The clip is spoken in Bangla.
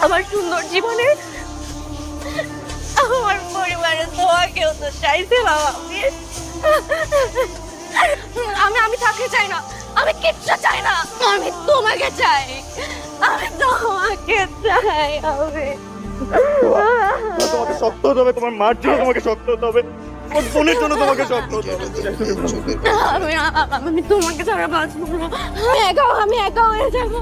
আমার সুন্দর জীবনে আমার পরিবারের দোয়া কেউ তো চাইছিলাম আমি আমি থাকতে চাই না, আমি কিচ্ছু চাই না, আমি তোমাকে চাই, আমি তোমাকে চাই। তোমাকে শক্ত হতে হবে, তোমার মার জন্য তোমাকে শক্ত হতে হবে, তোমার বোনের জন্য তোমাকে শক্ত হতে হবে। আমি তোমাকে ছাড়া বাঁচবো না, আমি একা হয়ে যাবো।